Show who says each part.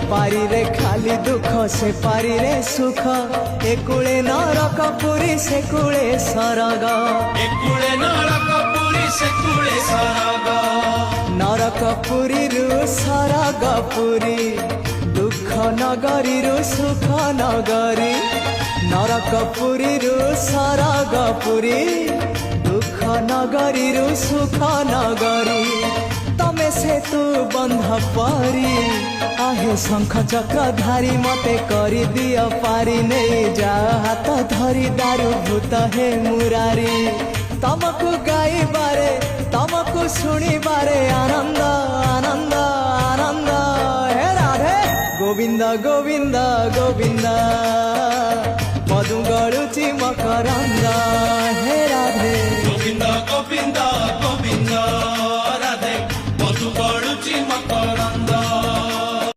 Speaker 1: पारी रे खाली दुख से पारी रे सुख एकुले नरक पुरी से कुले सरग
Speaker 2: एकुले नरक पुरी से कुले सरग
Speaker 1: नरक पुरी रु सरग पुरी दुख नगरी रु सुख नगरी नरक पुरी रु सरग पुरी दुख नगरी रु सुख नगरी तमे से तू बंध पारी आहे शंख चक्र धारी मते करी दियो पारी नहीं जा हाथ धरी दारू भूत हे मुरारी तमको गाई बारे तमको सुनी बारे आनंद आनंद आनंद हे राधे गोविंद गोविंद गोविंद मधु गळुची मकरंद हे राधे
Speaker 2: गोविंद गोविंद गोविंद राधे मधु गळुची मकरंद।